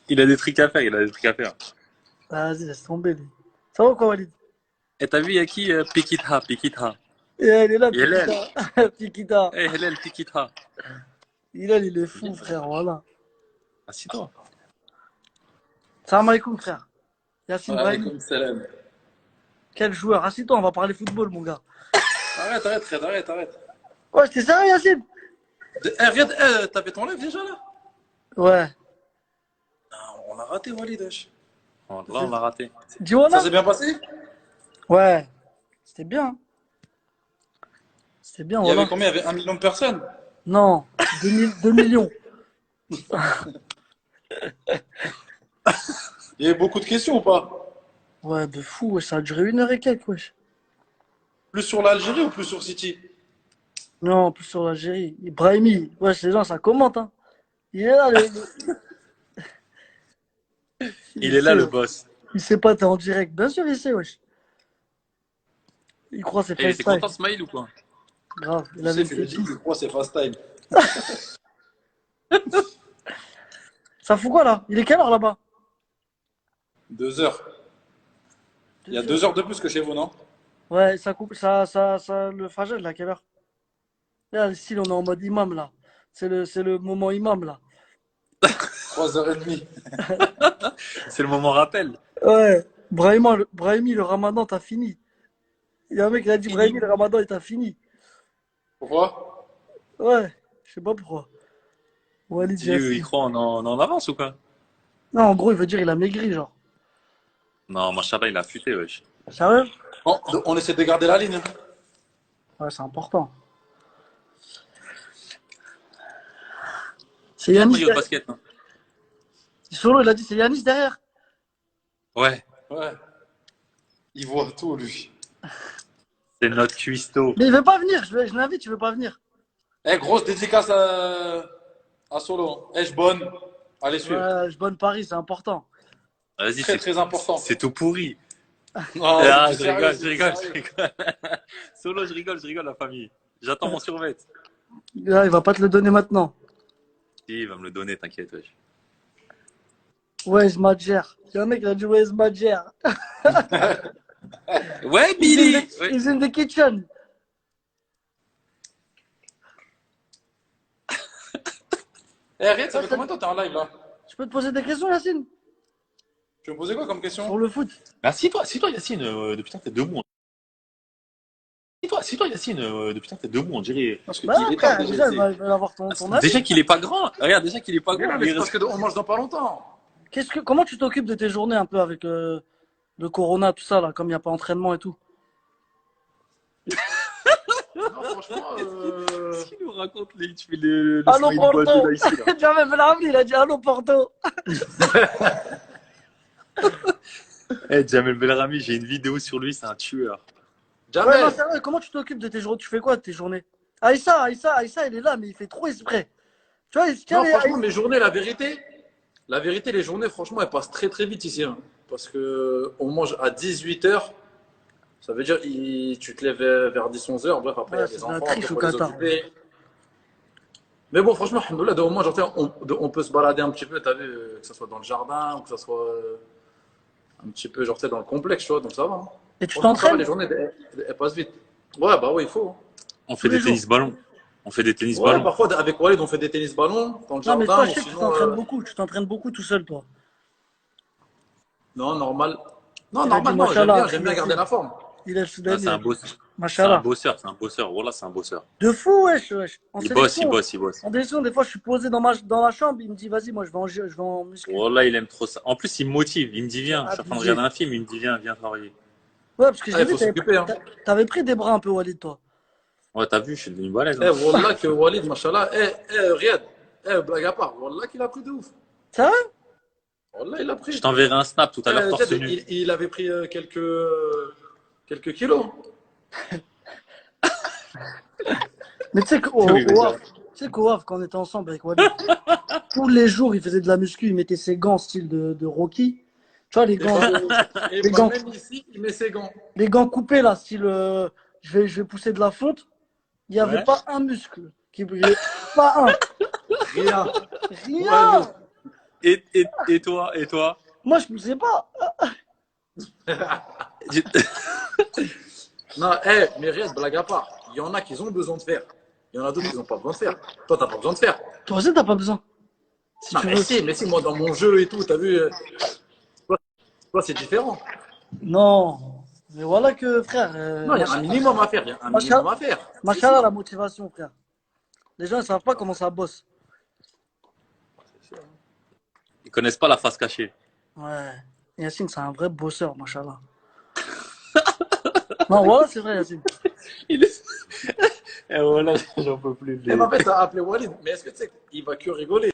Il a des trucs à faire, il a des trucs à faire. Vas-y, laisse tomber, lui. Ça va ou quoi, Walid? Et t'as vu, il y a qui Pikitha, Pikitha. Et elle est là, Hélène. Pikita. Pikita. Eh, Hélène, Pikitha. Il est fou, frère, voilà. Assis-toi. Salam alaikum, frère. Yacine Brahimi. Alaykoum salam. Quel joueur. Assis-toi, on va parler football, mon gars. Arrête, Fred, arrête. Ouais, t'es sérieux, Yacine? Regarde, t'avais ton live déjà là? Ouais. Ah, on a raté Walid. Wesh. Bon, là, on l'a raté. Dis voilà. Ça s'est bien passé? Ouais. C'était bien. C'était bien, Il y voilà. avait combien? Il y avait 1 million de personnes? Non, 2 millions. Il y avait beaucoup de questions ou pas? Ouais, de fou, wesh, ça a duré 1 heure et quelques, wesh. Plus sur l'Algérie ou plus sur City? Non, en plus sur l'Algérie. Brahimi, wesh, les gens, ça commente, hein. Il est là, Il est là, le boss. Il sait pas, t'es en direct. Bien sûr, il sait, wesh. Il croit c'est Et il était FaceTime. content, Smile, ou quoi? Grave, il Tu avait sais, fait je crois que c'est fast time. Ça fout quoi, là? Il est quelle heure, là-bas? 2 heures. Il y a 2 heures de plus que chez vous, non? Ouais, ça coupe, le Fajr, là, à quelle heure? Là, le style, on est en mode imam, là. C'est le moment imam, là. 3h30. C'est le moment rappel. Ouais, Brahimi, le ramadan, t'as fini. Il y a un mec qui a dit, Brahimi, le ramadan, il t'a fini. Pourquoi? Ouais, je sais pas pourquoi. Walid Tu il Yassin. croit en avance ou quoi? Non, en gros, il veut dire, il a maigri, genre. Non, machallah, il a futé, wesh. Sérieux? On essaie de garder la ligne. Ouais, c'est important. C'est Viens, le Yanis maillot de derrière. basket, hein. Solo, il a dit, c'est Yanis derrière. Ouais, Ouais. Il voit tout, lui. c'est notre cuistot. Mais il veut pas venir, je l'invite, il veut pas venir. Grosse dédicace à Solo. Je bonne. Allez, suivre. Ouais, je bonne Paris, c'est important. Vas-y, Très, très important. c'est tout pourri. Non, Ah, c'est je rigole, sérieux, je rigole, c'est je sérieux. rigole. Solo, je rigole, la famille. J'attends mon survêt. Là, il va pas te le donner maintenant. Si, il va me le donner, t'inquiète, wesh. Where's Madjer? Il y a un mec qui a dit, Where's Madjer? Ouais, Billy! Ouais. He's in the kitchen. Arrête, ça fait combien de temps t'es en live là? Je peux te poser des questions, Yacine? Tu veux me poser quoi comme question? Sur le foot? Ah, si toi, Yacine, depuis tant que t'es debout. Si toi, Yacine, depuis tant que t'es debout, on dirait. Parce que Bah, il est frère, tard déjà. déjà, il va avoir ton avis. Déjà qu'il est pas grand. Regarde, déjà qu'il est pas Mais grand. non, mais c'est parce qu'on mange dans pas longtemps. Comment tu t'occupes de tes journées un peu avec le corona, tout ça, là, comme il n'y a pas entraînement et tout? Non, franchement, Qu'est-ce qu'il nous raconte, lui? Tu fais le Allô, smiley Porto! ball de là, ici, là. Jamel Belhamdi, il a dit allô, Porto! Eh, Jamel Belrami, j'ai une vidéo sur lui, c'est un tueur. Ouais, Jamel. non, sérieux, comment tu t'occupes de tes journées? Tu fais quoi de tes journées? Aïssa, il est là, mais il fait trop exprès. Tu vois, Non, franchement, mes journées, la vérité, les journées, franchement, elles passent très très vite ici. Hein. Parce que on mange à 18h. Ça veut dire tu te lèves vers 10-11h. Bref, après, il y a Ouais, c'est les de la enfants, triche il au faut les Qatar. occuper. Mais bon, franchement, alhamdoulilah, au moins, on peut se balader un petit peu, t'as vu, que ce soit dans le jardin ou que ce soit un petit peu, genre, tu sais, dans le complexe, tu vois, donc ça va. Hein. Et tu Franchement, ça va, t'entraînes? les journées, elles passent vite. Ouais, bah oui, il faut. Hein. On fait Tous les des jours. tennis ballons. On fait des tennis Ouais, ballons. parfois, avec Walid, on fait des tennis ballons dans le Non, mais jardin toi, je ou sais que tu sinon. t'entraînes beaucoup. Tu t'entraînes beaucoup tout seul, toi. Non, normal. Non, Il a dit normal, non, Machallah. j'aime bien garder la forme. Il est le Ah, Soudani. c'est un bosseur. C'est un Machallah. bosseur, c'est un bosseur. Voilà, c'est un bosseur. De fou, wesh. En Il bosse, il sélection. bosse, il bosse. En sélection, des fois, je suis posé dans la chambre. Il me dit, vas-y, moi, je vais en muscu. Voilà, il aime trop ça. En plus, il me motive. Il me dit, viens, je suis en train de Abusé. regarder un film. Il me dit, viens travailler. Ouais, parce que Ah, j'ai il vu, faut s'occuper, hein. t'avais pris des bras un peu, Walid, toi. Ouais, t'as vu, je suis devenu balèze. Hein. Wallah que Walid, machallah, Riyad, blague à part, Wallah qu'il a pris de ouf. Sérieux? Wallah, il a Je pris. t'enverrai un snap tout à l'heure torse Riyad, nu. il avait pris quelques kilos. Mais tu sais Oui, déjà. qu'au Havre, quand on était ensemble avec Walid, tous les jours, il faisait de la muscu. Il mettait ses gants style de Rocky. Tu vois, les gants, Et les gants, même ici, il met ses gants. les gants coupés, là, style je vais pousser de la fonte. Il n'y avait Ouais. pas un muscle qui brillait. Pas un. Rien. Rien. Et toi? Moi, je poussais pas. Tu- Non, mais Riyad, blague à part. Il y en a qui ont besoin de faire. Il y en a d'autres qui n'ont pas besoin de faire. Toi, t'as pas besoin de faire. Toi aussi, t'as pas besoin. Si Non, tu veux. mais si, moi, dans mon jeu et tout, t'as vu, toi, c'est différent. Non. Mais voilà que, frère. Non, il y a un minimum à faire. Il y a un minimum à faire. Machallah, la motivation, frère. Les gens, ils savent pas comment ça bosse. Ils connaissent pas la face cachée. Ouais. Yacine, c'est un vrai bosseur, machallah. Non, voilà, c'est vrai, Yacine. Il est... Et voilà, j'en peux plus. Et en fait, t'as appelé Walid. Mais est-ce que tu sais qu'il va que rigoler?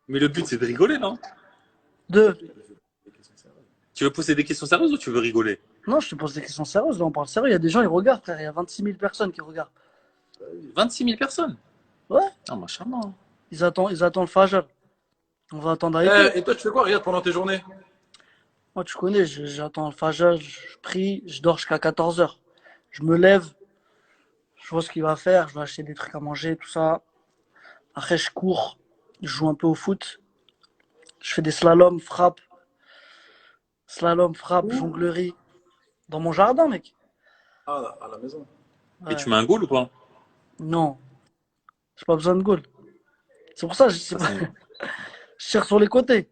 Mais le but, c'est de rigoler, non? Deux. Tu veux poser des questions sérieuses ou tu veux rigoler? Non, je te pose des questions sérieuses, là, on parle sérieux. Il y a des gens, ils regardent, frère. Il y a 26 000 personnes qui regardent. 26 000 personnes? Ouais. Ah, machallah. Ils attendent le Fajr. On va attendre avec eux. Et toi, tu fais quoi, Riyad, pendant tes journées? Moi, tu connais, j'attends le Fajr, je prie, je dors jusqu'à 14 heures. Je me lève, je vois ce qu'il va faire, je vais acheter des trucs à manger, tout ça. Après, je cours, je joue un peu au foot. Je fais des slaloms, frappe, jonglerie. Dans mon jardin, mec. Ah, à la maison. Et Ouais. tu mets un goal ou pas? Non, j'ai pas besoin de goal. C'est pour ça que Ça, c'est- je tire sur les côtés.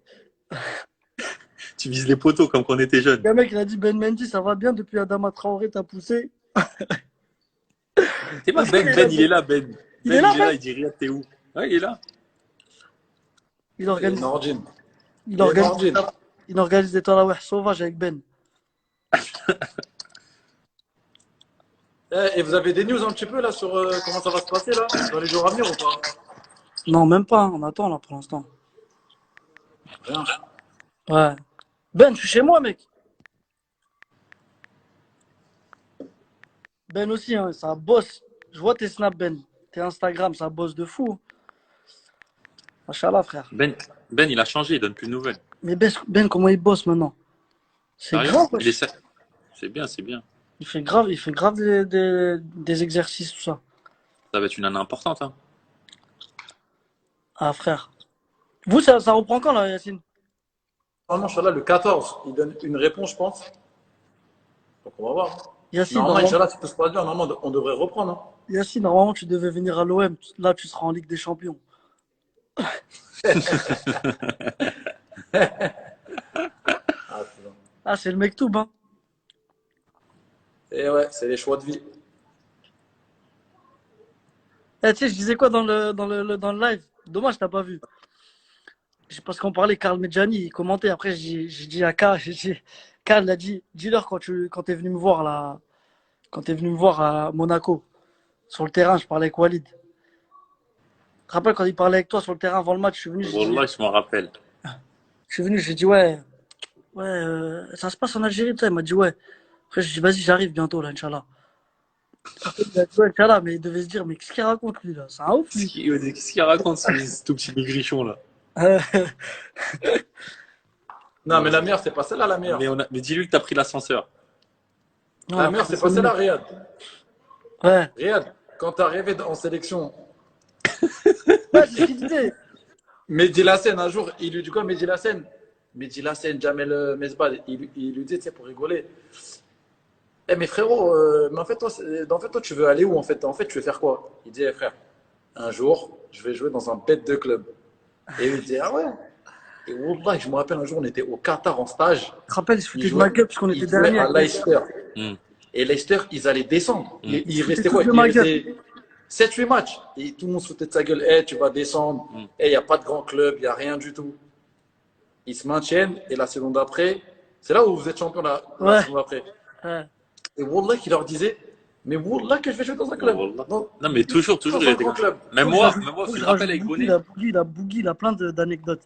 Tu vises les poteaux comme quand on était jeunes. Le mec, il a dit Ben Mendy, ça va bien depuis Adama Traoré, t'as poussé. T'es pas Ben, il est là, Ben. Il Ben, est là, il est là, Ben. il dit rien, t'es où? Ouais, il est là. Il Et organise, Nordine. il organise, Nordine. il organise des tarawih sauvages avec Ben. Et vous avez des news un petit peu là sur comment ça va se passer là dans les jours à venir ou pas? Non, même pas, hein, on attend là pour l'instant. Rien. Ouais. Ben, je suis chez moi, mec. Ben aussi, hein, ça bosse. Je vois tes snaps, Ben. Tes Instagram, ça bosse de fou. Machallah, frère. Ben, il a changé, il donne plus de nouvelles. Mais Ben, comment il bosse maintenant? C'est Sérieux? grave, Il wesh. est... C'est bien, c'est bien. Il fait grave des exercices, tout ça. Ça va être une année importante, hein. Ah, frère. Vous, ça reprend quand, là, Yacine? Normalement, Inch'Allah, le 14, il donne une réponse, je pense. Donc on va voir. Yacine, Normalement, normalement, Inch'Allah, si tout se passe bien, normalement, on devrait reprendre. Hein. Yacine, normalement, tu devais venir à l'OM. Là, tu seras en Ligue des Champions. Ah, putain. Ah, c'est le mektoub, hein. Et ouais, c'est les choix de vie. Eh, tu sais, je disais quoi dans le live? Dommage, t'as pas vu. Parce qu'on parlait, Karl Medjani, il commentait. Après, j'ai dit à Karl, Karl il a dit, dis-leur quand t'es venu me voir là, quand t'es venu me voir à Monaco, sur le terrain, je parlais avec Walid. Tu te rappelles quand il parlait avec toi sur le terrain avant le match, je suis venu, Wallah, je m'en rappelle. j'ai dit ouais, ça se passe en Algérie, tout ça. Il m'a dit ouais. Après, j'ai dit vas-y, j'arrive bientôt là, Inch'Allah. Après, il a dit ouais, Inch'Allah, mais il devait se dire, mais qu'est-ce qu'il raconte lui là? C'est un ouf lui. Qu'est-ce qu'il raconte, ce tout petit maigrichon, là? Non, mais la meilleure, c'est pas celle-là, la meilleure. Mais dis-lui que t'as pris l'ascenseur. Non, La meilleure, c'est pas celle-là, Riyad. Ouais, Riyad, quand t'es arrivé en sélection, ouais, c'est ce qu'il disait. Mehdi Lassène, un jour, il lui dit quoi, Mehdi Lassène? Mehdi Lassène, Jamel Mesbal, il lui dit, tu sais, pour rigoler. Eh, mais frérot, mais en fait, toi, tu veux aller où en fait? En fait, tu veux faire quoi? Il dit, eh, frère, un jour, je vais jouer dans un bête de club. Et il dit, ah ouais? Et Wallah, je me rappelle un jour, on était au Qatar en stage. Tu te rappelles, il se Il foutait de ma jouait, gueule parce qu'on il était jouait dernier. à Leicester. Hmm. Et Leicester, ils allaient descendre. Il foutait restait tous quoi? de Il ma restait 7-8 matchs. Et tout le monde se foutait de sa gueule. Eh, tu vas descendre. Eh, il n'y a pas de grand club, il n'y a rien du tout. Ils se maintiennent. Et la saison d'après, c'est là où vous êtes champion la Ouais. saison d'après. Ouais. Et Wallah, qui leur disait, mais Wallah, que je vais jouer dans un club. Wallah. Dans- Non, mais toujours, dans il un était grand comme ça. club. Même Faut moi, que je tu rajoute te rappelles avec Bougui, Bonnet. Bougui, il a plein d'anecdotes.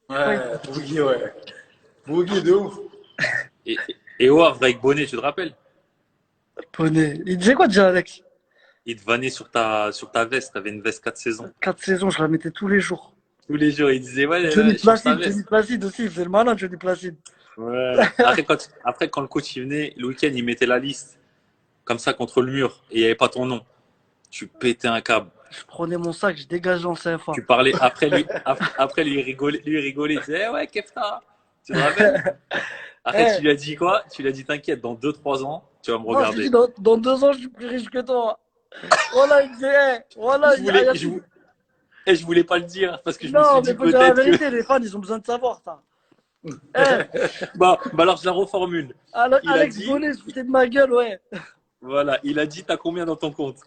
Ouais, Bougui, ouais. Bougui, de ouf. Et, et au Havre avec Bonnet, tu te rappelles? Poney. Il disait quoi déjà, Alex? Il te vannait sur ta veste. T'avais une veste 4 saisons. 4 saisons, je la mettais tous les jours. Tous les jours, il disait, ouais, Johnny change ta Placide, veste. Johnny Placide aussi, il faisait le malin, Johnny Placide. Ouais. Après, quand le coach il venait, le week-end, il mettait la liste comme ça contre le mur et il n'y avait pas ton nom. Tu pétais un câble. Je prenais mon sac, je dégageais en CFA. Tu parlais après lui rigolait, il disait, eh ouais, Kefta, tu te rappelles? Après, Eh, tu lui as dit quoi? Tu lui as dit, t'inquiète, dans 2, 3 ans, tu vas me non, je lui dis, regarder. dans 2 ans, je suis plus riche que toi. Voilà, il disait, voilà, Je il dit, ah, voulais, Yacine. je voulais pas le dire parce que je me suis Non, mais dit faut dire la peut-être que. vérité, les fans, ils ont besoin de savoir ça. Eh, Bah alors je la reformule. Il a Alex dit, Bonnet se foutait de ma gueule, ouais. voilà, il a dit, t'as combien dans ton compte?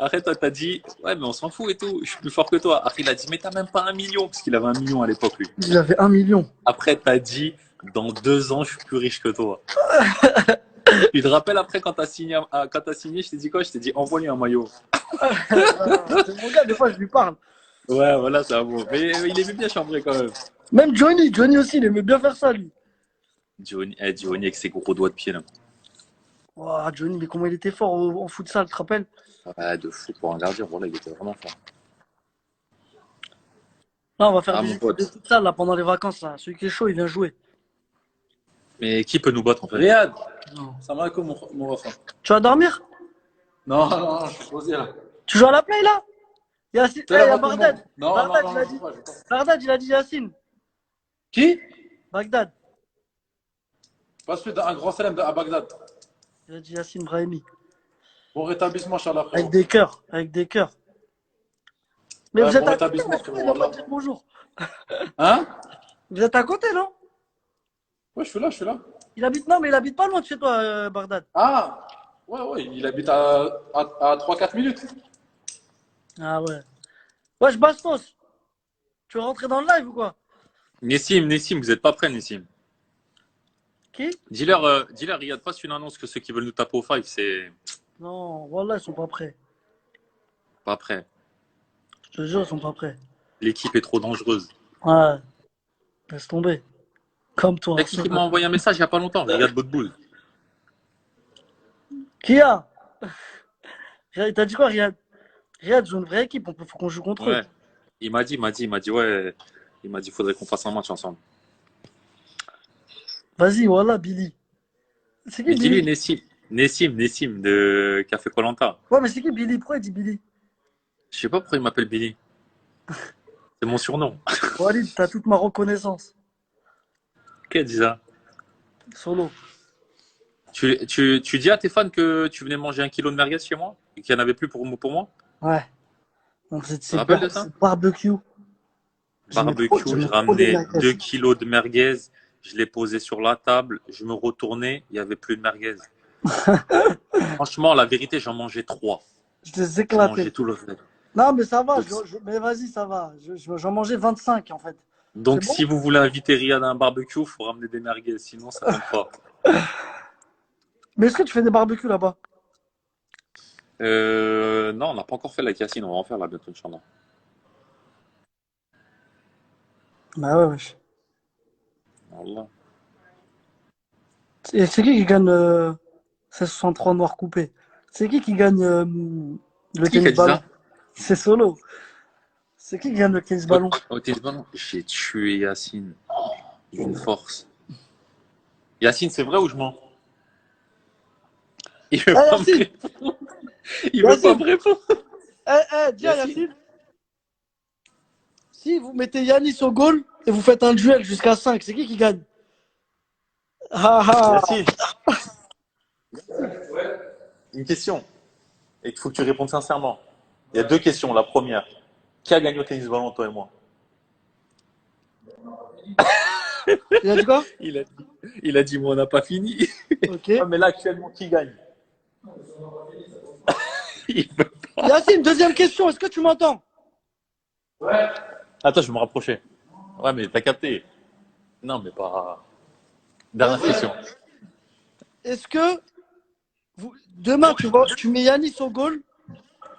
Après, toi, t'as dit, ouais, mais on s'en fout et tout, je suis plus fort que toi. Après, il a dit, mais t'as même pas 1 million, parce qu'il avait 1 million à l'époque, lui. Il avait 1 million. Après, t'as dit, dans 2 ans, je suis plus riche que toi. Tu te rappelles après, quand t'as signé, je t'ai dit quoi? Je t'ai dit, envoie-lui un maillot. C'est mon gars, des fois, je lui parle. Ouais, voilà, c'est un bon. Mais il aimait bien chambrer quand même. Même Johnny aussi, il aimait bien faire ça, lui. Johnny avec ses gros doigts de pied, là. Ouah, Johnny, mais comment il était fort en futsal, tu te rappelles? Ouais, de fou pour un gardien. Voilà, il était vraiment fort. Là, on va faire Ah, des mon équipes de pote. futsal là, pendant les vacances. Là. Celui qui est chaud, il vient jouer. Mais qui peut nous battre, en fait? Riyad, Non. ça va comme mon refrain. Tu vas dormir? Non, non, non, je suis posé là. Tu joues à la play là? Yacine, C'est là, il y a moi, tout le monde. Bardad. Non, non, Bardad, non, il a je joue dit. pas, je joue pas. Bardad, il a dit Yacine. Qui? Bagdad. Passe-lui un grand salam à Bagdad. Il a dit Yacine Brahimi. Bon rétablissement, Inch'Allah, Avec frérot. des cœurs. Avec des cœurs. Mais Ouais, vous êtes bon à côté, rétablissement, là, pourquoi il frérot. vient pas Allah. dire bonjour? Hein? Vous êtes à côté, non? Ouais, je suis là, je suis là. Non, mais il habite pas loin de chez toi, Bardad. Ah! Ouais, ouais, il habite à 3-4 minutes. Ah ouais. Wesh, Bastos. Tu veux rentrer dans le live ou quoi? Nessim, vous êtes pas prêts, Nessim. Qui? Dis-leur, Riyad, passe une annonce que ceux qui veulent nous taper au five, c'est Non, voilà, ils sont pas prêts. pas prêt. Je te jure, ils sont pas prêts. L'équipe est trop dangereuse. Ouais. Laisse tomber. Comme toi. Mec, qui m'a envoyé un message il y a pas longtemps, Riyad Boudboul. Qui a? Riyad, t'as dit quoi, Riyad? Riyad joue une vraie équipe, faut qu'on joue contre eux. Ouais. Il m'a dit, ouais. Il m'a dit, faudrait qu'on fasse un match ensemble. Vas-y, voilà, Billy. C'est qui Mais dis-lui, Billy? Nessim de Café Koh Lanta. Ouais, mais c'est qui Billy? Pourquoi il dit Billy? Je sais pas pourquoi il m'appelle Billy. C'est mon surnom. Walid, t'as toute ma reconnaissance. Qui a dit ça? Solo. Tu dis à tes fans que tu venais manger 1 kilo de merguez chez moi et qu'il n'y en avait plus pour moi? Ouais. On faisait de Tu te rappelles de ça? barbecue. Barbecue, J'aimais je trop les ramenais merguez. 2 kilos de merguez, je les posais sur la table, je me retournais, il n'y avait plus de merguez. Franchement, la vérité, j'en mangeais 3. Je les Je mangeais éclatais. tout le reste. Non, mais ça va. Donc, Mais vas-y, ça va. J'en mangeais 25 en fait. donc, C'est bon? si vous voulez inviter Riyad à un barbecue, il faut ramener des merguez, sinon ça ne compte pas. Mais est-ce que tu fais des barbecues là-bas? Non, on n'a pas encore fait la Cassine, on va en faire là bientôt, Inch'Allah. Bah ouais, wesh. Wallah. Et c'est qui gagne 63 noirs coupés? C'est qui gagne le Qui a tennis dit ballon? ça? C'est Solo. C'est qui gagne le tennis ballon? Au tennis ballon, j'ai tué Yacine d'une force. Yacine, c'est vrai ou je mens? Il veut pas me Yacine! répondre. Il veut pas Yacine! me répondre. Dis à Yacine. Yacine, si vous mettez Yanis au goal et vous faites un duel jusqu'à 5, c'est qui gagne? Ah ah! Yacine, une question. Et il faut que tu répondes sincèrement. Il y a 2 questions. La première, qui a gagné au tennis ballon, toi et moi? Il a dit quoi? Il a dit, moi, on n'a pas fini. Ok. Ouais, mais là, actuellement, qui gagne? Il veut pas. Yacine, deuxième question, est-ce que tu m'entends? Attends, je vais me rapprocher. Ouais, mais t'as capté. Non, mais pas. Dernière question. Est-ce que demain tu mets Yanis au goal,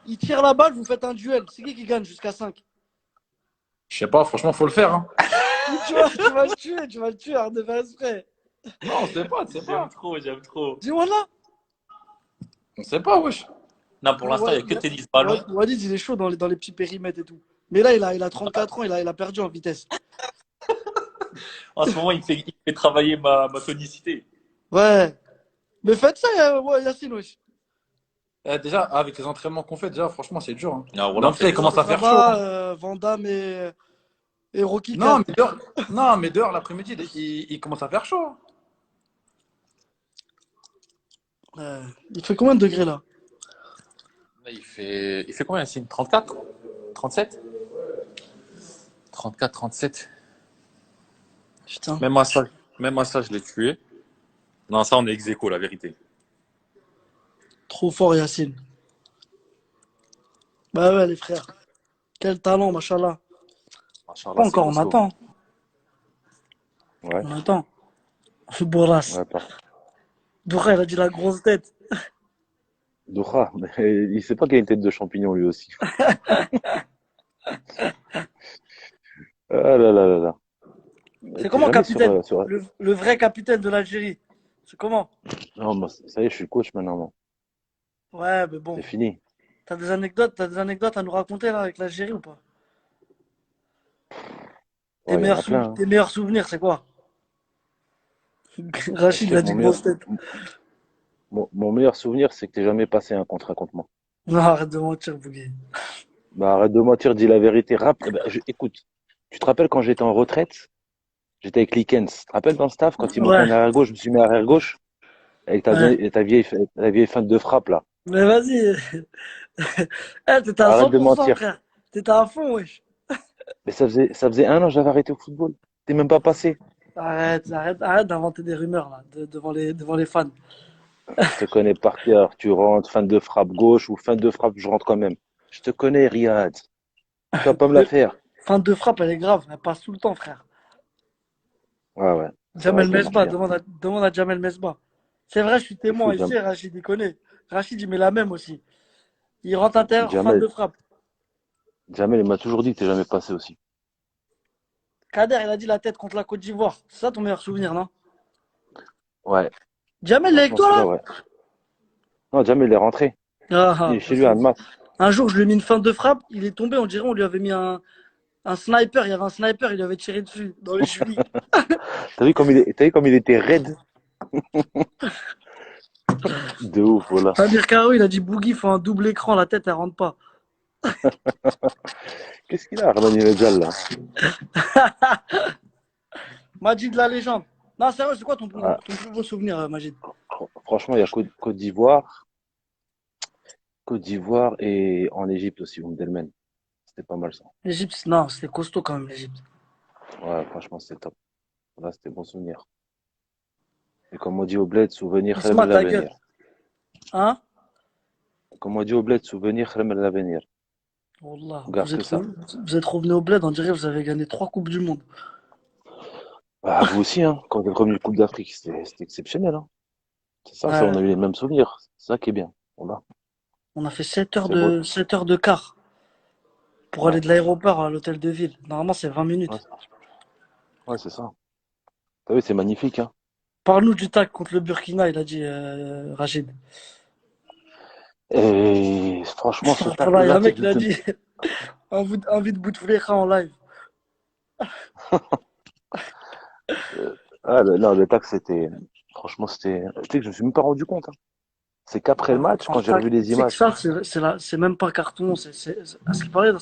il tire la balle, vous faites un duel. C'est qui gagne jusqu'à 5? Je sais pas, franchement, faut le faire. Hein. Tu vas le tuer, arrête de faire exprès. Non, on sait pas, tu sais pas. J'aime trop. Dis-moi là. On sait pas, wesh. Non, pour l'instant, il n'y a que tennis ballon. Walid, il est chaud dans les petits périmètres et tout. Mais là, il a 34 ans, il a perdu en vitesse. En ce moment, il fait travailler ma tonicité. Ouais. Mais faites ça, ouais, Yacine, wesh. Déjà, avec les entraînements qu'on fait, déjà, franchement, c'est dur, hein. Non, Mais en Roland, tout cas, c'est il dur. commence à Ça faire chaud, va, hein. Van Damme et Rocky Non, 4. mais dehors, non, mais dehors l'après-midi, il commence à faire chaud, hein. Il fait combien de degrés là? Là, il fait combien, Yacine? 34? 37? 34, 37. Putain, Même moi, ça, même moi, ça, je l'ai tué. Non, ça, on est ex aequo, la vérité. trop fort Yacine. Bah ouais les frères. Quel talent, machallah. Pas Machallah, c'est encore, on costaud. attend. Ouais, On attend. Boras. ouais, parfait. Doura, il a dit la grosse tête. Doha, mais il sait pas qu'il a une tête de champignon lui aussi. Ah là là là là. C'est T'es comment jamais sur, capitaine? sur... Le vrai capitaine de l'Algérie. C'est comment? Non, moi, ça y est, je suis coach maintenant, moi. Ouais, mais C'est bon. fini. T'as des anecdotes à nous raconter là avec l'Algérie ou pas? Ouais, il y en a plein, hein. Tes meilleurs souvenirs, c'est quoi? Rachid, Je il sais a que dit grosse tête. mon meilleur souvenir, c'est que t'es jamais passé un contre moi. Non, arrête de mentir, Bouguer. Bah, arrête de mentir, dis la vérité. Écoute, tu te rappelles quand j'étais en retraite? J'étais avec Likens. Tu te rappelles dans le staff, quand il manquait Ouais, un arrière gauche, je me suis mis arrière gauche avec ouais. ta vieille feinte de frappe, là. Mais vas-y. Eh, t'étais à Arrête de 100%, mentir. frère. T'étais à fond, wesh. Mais ça faisait un an que j'avais arrêté au football. T'es même pas passé. Arrête d'inventer des rumeurs là, devant les fans. Je te connais par cœur. Tu rentres, feinte de frappe gauche ou feinte de frappe, je rentre quand même. Je te connais, Riyad. Tu vas pas me la faire. Fin de frappe, elle est grave, elle passe tout le temps, frère. Ouais, ouais. C'est vrai Jamel qu'elle marche Mesbah, bien. demande à Jamel Mesbah. C'est vrai, je suis C'est fou, témoin ici, Rachid, il connaît. Rachid, il met la même aussi. Il rentre intérieur, fin Jamel. de frappe. Jamel, il m'a toujours dit que t'es jamais passé aussi. Kader, il a dit la tête contre la Côte d'Ivoire. C'est ça ton meilleur souvenir, non? Ouais. Jamel, il est avec Franchement, toi celui-là, là? ouais. Non, Jamel, il est rentré. Ah, Il ah, est chez parce lui que à Annemasse. un jour, je lui ai mis une fin de frappe, il est tombé, on dirait, on lui avait mis un sniper. Il y avait un sniper, il lui avait tiré dessus, dans les chevilles. T'as vu comme il était raide? De ouf, voilà. Amir Karo, il a dit Boogie, faut un double écran, la tête, elle rentre pas. Qu'est-ce qu'il a, Armani Nedjal, là? Majid, la légende. Non, sérieux, c'est quoi Ah, ton plus beau souvenir, Majid? franchement, il y a Côte d'Ivoire et en Égypte aussi, Delmen. C'était pas mal ça. L'Égypte, non, c'était costaud quand même, l'Égypte. Ouais, franchement, c'était top. Là, c'était bon souvenir. Et comme on dit au bled, souvenir, Isma, khayr ta gueule. l'avenir. Hein? Comme on dit au bled, souvenir, khayr l'avenir. Wallah, On garde que ça. vous êtes revenu au bled, on dirait que vous avez gagné 3 coupes du monde. Bah, vous aussi, hein. Quand vous êtes revenu de Coupe d'Afrique, c'était exceptionnel, hein. C'est ça, on Ouais, a eu les mêmes souvenirs. C'est ça qui est bien. Voilà. on a fait 7 heures C'est beau. 7 heures de car pour Ouais. aller de l'aéroport à l'hôtel de ville. Normalement, c'est 20 Ouais, minutes. ouais, c'est ça. T'as vu, c'est magnifique, hein. Parle-nous du tac contre le Burkina, il a dit Rachid. Et franchement, ce Voilà, il y a tacle-là, un mec qui a dit envie de Bouteflika en live. non, le tacle, franchement, tu sais que je me suis même pas rendu compte, hein. C'est qu'après le match, quand j'ai revu Tu les sais que images. ça, c'est même pas carton. À ce qui paraît,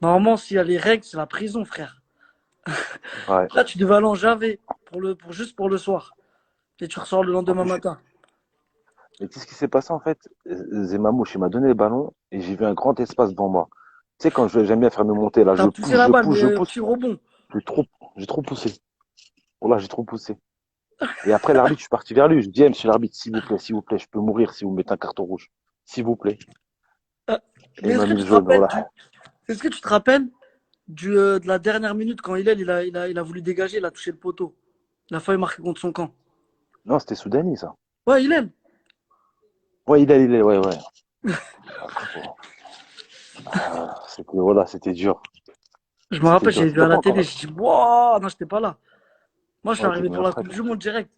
normalement, s'il y a les règles, c'est la prison, frère. Ouais. Là, tu devais aller en Javé juste pour le soir. Et tu ressors le En lendemain plus, matin. mais tu sais ce qui s'est passé, en fait? Zemamouche, il m'a donné le ballon et j'ai vu un grand espace devant moi. Tu sais, j'aime bien faire me monter, là, T'as poussé la balle, mais je pousse. petit rebond. J'ai trop, j'ai trop poussé. Oh là, j'ai trop poussé. Et après l'arbitre, je suis parti vers lui. Je dis, eh, monsieur l'arbitre, s'il vous plaît, je peux mourir si vous mettez un carton rouge. S'il vous plaît. Euh, Et Mais il m'a mis le jaune, voilà. est-ce que tu te rappelles de la dernière minute quand il a voulu dégager, il a touché le poteau. Il a failli marquer contre son camp. Non, c'était Soudani, ça. Ouais, il aime. Ouais, ouais, ouais. Ah, frérot. Voilà, c'était dur. Je me C'était rappelle, dur. j'ai vu C'était à pas la encore télé, là. je dis, waouh, non, j'étais pas là. Moi, je suis Ouais, t'es arrivé venu pour la après, Coupe toi. du Monde direct.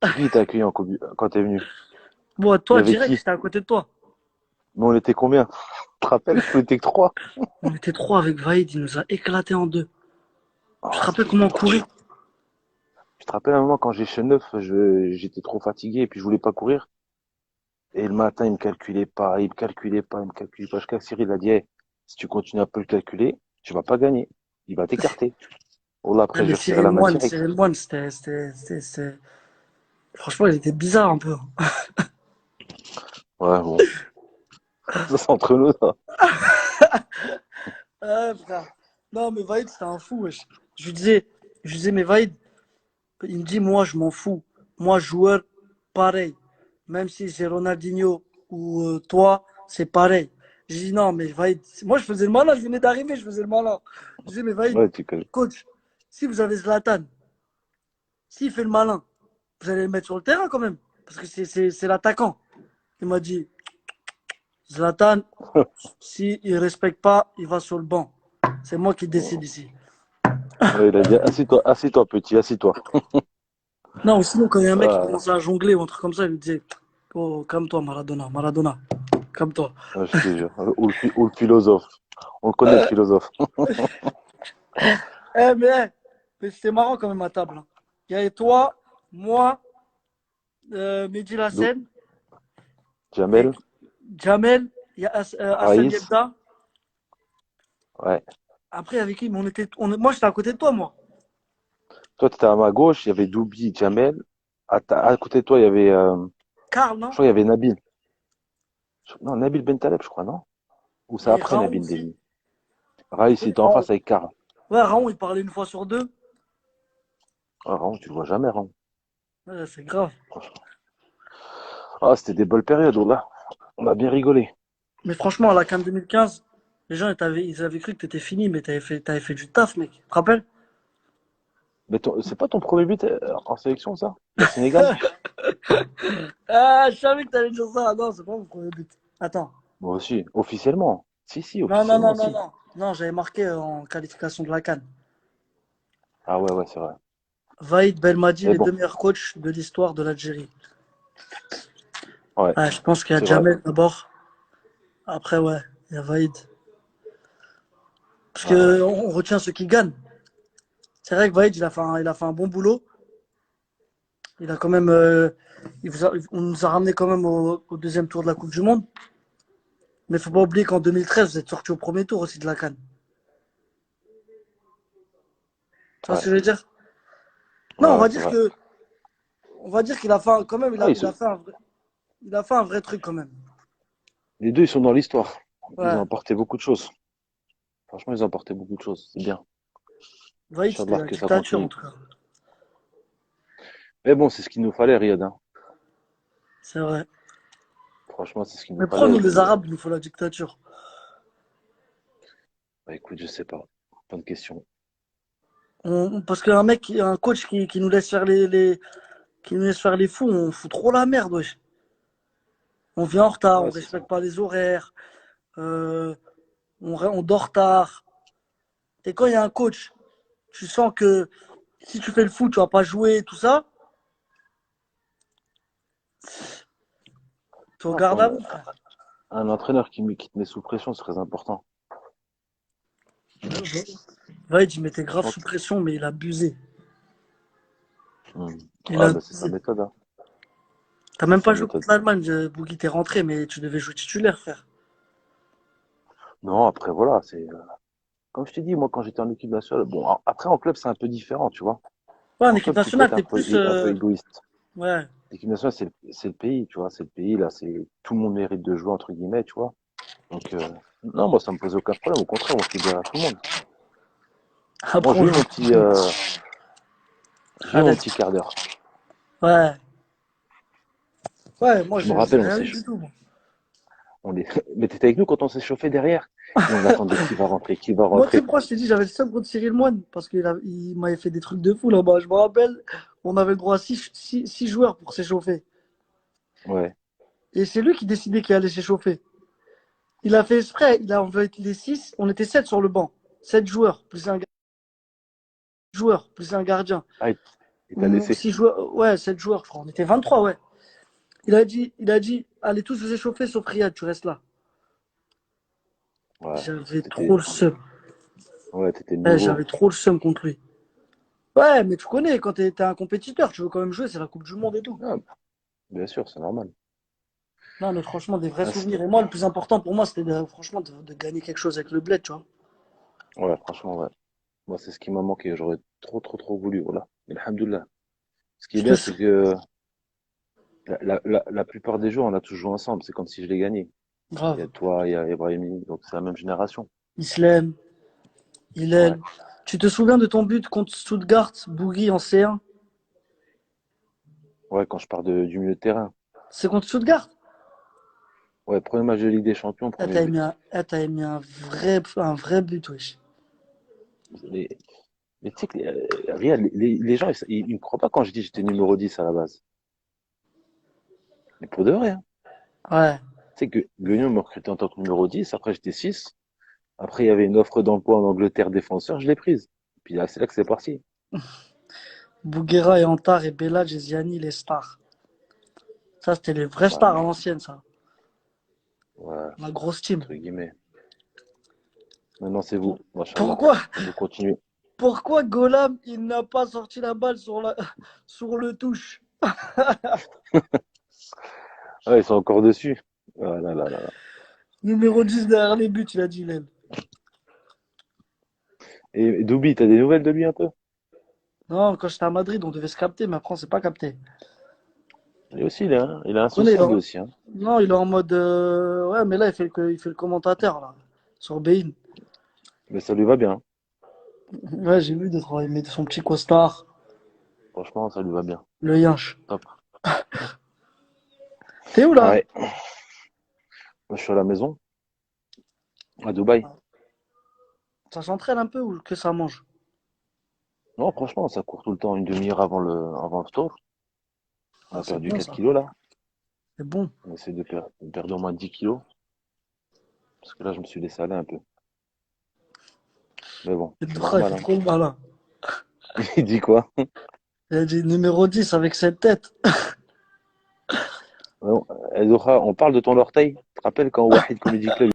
C'est qui t'a accueilli quand t'es venu? Bon, Il y toi, avait direct, qui? j'étais à côté de toi. Mais on était combien? Tu te rappelles? On était que trois. On était trois avec Vaïd, il nous a éclaté en deux. Tu Oh, te rappelles c'était comment on dur. courait? Je te rappelle un moment quand j'ai chez neuf, j'étais trop fatigué et puis je voulais pas courir. Et le matin, il me calculait pas, il me calculait pas, il me calculait pas. Jusqu'à que Cyril a dit, hey, si tu continues à peu le calculer, tu vas pas gagner. Il va t'écarter. Oh là, Ouais, après, mais j'ai resserré la main direct. Cyril Moine, franchement, il était bizarre un peu. Ouais, bon. Ça, c'est entre nous, ça. Ouais, frère. Non, mais Vaïd, c'était un fou, wesh. Je lui disais, mais Vaïd, il me dit, moi, je m'en fous. Moi, joueur, pareil. Même si c'est Ronaldinho ou toi, c'est pareil. J'ai dit, non, mais Vaïd, moi, je faisais le malin, je venais d'arriver, je faisais le malin. Je disais, mais Vaïd, Ouais, tu connais. coach, si vous avez Zlatan, s'il fait le malin, vous allez le mettre sur le terrain quand même. Parce que c'est l'attaquant. Il m'a dit, Zlatan, s'il ne respecte pas, il va sur le banc. C'est moi qui décide ici. Ouais, il a dit, assis-toi, petit, assis-toi. Non, ou sinon, quand il y a un mec qui Ah, commence à jongler ou un truc comme ça, il lui disait, oh, calme-toi, Maradona, Maradona, calme-toi. ouais, je te jure. Ou le philosophe. On le connaît, le philosophe. Mais c'était marrant quand même à table, hein. Il y avait toi, moi, Mehdi Dou- Lassen, et Jamel, Jamel, il y a Hassan Raïs. Yebda. Ouais. Après, avec qui? Mais moi, j'étais à côté de toi, moi. Toi, tu étais à ma gauche, il y avait Doubi, Jamel. À côté de toi, il y avait, Karl, je non? crois, il y avait Nabil. Non, Nabil Bentaleb, je crois, non? Ou c'est Et après Raon Nabil aussi. Deli. Raïs, il Oui, était en Raon. face avec Karl. Ouais, Raon, il parlait une fois sur deux. Ah, Raon, tu le vois jamais, Raon. Ouais, c'est grave. Franchement. Ah, c'était des belles périodes, oh là. On a bien rigolé. Mais franchement, à la CAN 2015, les gens, ils avaient cru que t'étais fini, mais t'avais fait du taf, mec. Tu te rappelles? Mais c'est pas ton premier but en sélection, ça? Le Sénégal? Ah, je savais que t'allais dire ça. Non, c'est pas mon premier but. Attends. Moi aussi, officiellement. Si, Non, non, non, officiellement, non, si. non. Non, j'avais marqué en qualification de la CAN. Ah ouais, ouais, c'est vrai. Vaïd Belmadi, Mais les bon, deux meilleurs coachs de l'histoire de l'Algérie. ouais, Ouais, je pense qu'il y a c'est vrai. Jamel d'abord. Après, ouais, il y a Vaïd. Parce Ouais, que on retient ceux qui gagnent. C'est vrai que Vaïd, il a fait un bon boulot. Il a quand même, on nous a ramené quand même au deuxième tour de la Coupe du Monde. Mais faut pas oublier qu'en 2013, vous êtes sorti au premier tour aussi de la CAN. Tu vois ce ouais, que je veux dire? ouais, Non, ouais, c'est vrai. on va dire qu'il a fait quand même, Ah, il a fait un vrai truc quand même. les deux, ils sont dans l'histoire. Ils ont Ouais. apporté beaucoup de choses. Franchement, ils ont apporté beaucoup de choses. C'est bien. Je Vaïd, suis de c'était voir la que ça dictature en continue. tout cas. Mais bon, c'est ce qu'il nous fallait, Riyad, hein. C'est vrai. Franchement, c'est ce qu'il nous Mais pourquoi fallait. nous, Et les puis, Arabes, il nous faut la dictature? bah, écoute, je sais pas. Pas de question. Parce qu'un un coach qui nous laisse faire qui nous laisse faire les fous, on fout trop la merde, wesh. On vient en retard, on Ouais, c'est ça. respecte pas les horaires, euh, on dort tard. Et quand il y a un coach, tu sens que si tu fais le foot, tu vas pas jouer, tout ça, tu Non, regardes à vous, frère. un entraîneur qui te met sous pression, c'est très important. Vaïd, il mettait grave Franchement, sous pression, mais il a abusé. hmm. Il a Ah, bah, c'est sa abusé. méthode, hein. T'as C'est même sa pas joué méthode. contre l'Allemagne, Bougui, t'es rentré, mais tu devais jouer titulaire, frère. Non, après, voilà, comme je t'ai dit, moi, quand j'étais en équipe nationale, bon, après, en club, c'est un peu différent, tu vois. Ouais, en En équipe club, tu peux nationale, être t'es plus. un peu égoïste. Ouais. L'équipe nationale, c'est le pays, tu vois. C'est le pays, là, tout le monde mérite de jouer, entre guillemets, tu vois. Donc, non, moi, ça me posait aucun problème. Au contraire, moi, je libérais à tout le monde. Moi, Après, on joue. j'ai eu mon Arrête. petit quart d'heure. Ouais. Ouais, moi, Je me j'ai rappelle, rien eu du tout, moi. mais t'étais avec nous quand on s'est chauffé derrière. Et on attendait qui va rentrer, qui va Moi, tu sais rentrer. pourquoi je t'ai dit, j'avais le seum contre Cyril Moine, parce il m'avait fait des trucs de fou là-bas. Je me rappelle, on avait le droit à six joueurs pour s'échauffer. Ouais, Et c'est lui qui décidait qui allait s'échauffer. Il a fait exprès, il a envoyé les 6, on était 7 sur le banc. 7 joueurs, plus un gardien. ah, il t'a Ou laissé. 6 joueurs, ouais, 7 joueurs, je crois. On était 23, ouais. Il a dit, allez tous vous échauffer sauf Riyad, tu restes là. Ouais, J'avais trop le seum. ouais, t'étais Ouais, nouveau. j'avais trop le seum contre lui. Ouais, mais tu connais, quand t'es un compétiteur, tu veux quand même jouer, c'est la Coupe du Monde et tout. Ah, bien sûr, c'est normal. Non, mais franchement, des vrais Ah, souvenirs. Et moi, le plus important pour moi, c'était franchement de gagner quelque chose avec le bled, tu vois. ouais, franchement, ouais. Moi, c'est ce qui m'a manqué. J'aurais trop voulu, voilà. Mais alhamdoulilah. Ce qui est Je te bien, c'est sou- que la plupart des jours, on a tous joué ensemble. C'est comme si je l'ai gagné. Il y a Grave. toi, il y a Ibrahimi, donc c'est la même génération. Islem, Ouais, Hillel. Tu te souviens de ton but contre Stuttgart, Bougui en C1? ouais, quand je pars du milieu de terrain. C'est contre Stuttgart? Ouais, premier match de Ligue des Champions, Ah, premier but. t'as mis un vrai but, wesh. Les- Mais tu sais que regarde, les gens, ils me croient pas quand je dis que j'étais numéro 10 à la base. Mais pour de vrai, hein. Ouais. Tu sais que Guignon m'a recruté en tant que numéro 10, après j'étais 6. Après, il y avait une offre d'emploi en Angleterre défenseur, je l'ai prise. Puis là, c'est là que c'est parti. Bouguera et Antar et Bellage et Ziani, les stars. Ça, c'était les vrais Ouais, stars à l'ancienne, ça. ouais, La grosse team. entre guillemets. Maintenant, c'est vous, machallah. Pourquoi, Vous continuez. pourquoi Golam, il n'a pas sorti la balle sur le touche? Ouais, ils sont encore dessus. Ah là là là là. Numéro 10 derrière les buts, il a dit, Hillel. Et Doubi, t'as des nouvelles de lui un peu? Non, quand j'étais à Madrid, on devait se capter, mais après, on s'est pas capté. Lui aussi, il a On connaît, insouciant lui aussi, hein. non, il est en mode. Ouais, mais là, il fait le commentateur, là, sur Bein. Mais ça lui va bien. Ouais, j'ai vu il met son petit costard, Franchement, ça lui va bien. le yinche. Top. T'es où, là? Ouais, moi, je suis à la maison, à Dubaï. Ça s'entraîne un peu ou que ça mange? Non, franchement, ça court tout le temps, une demi-heure avant le tour. On Ah, a c'est perdu bon, 4 ça. kilos là. C'est bon. On essaie de perdre au moins 10 kilos. Parce que là, je me suis laissé aller un peu. Mais bon, Et c'est Doura, il normal, fait hein. trop le malin. Il dit quoi? Il a dit numéro 10 avec cette tête. Non, Zohra, on parle de ton orteil. Tu te rappelles quand au Wahid Comedy Club,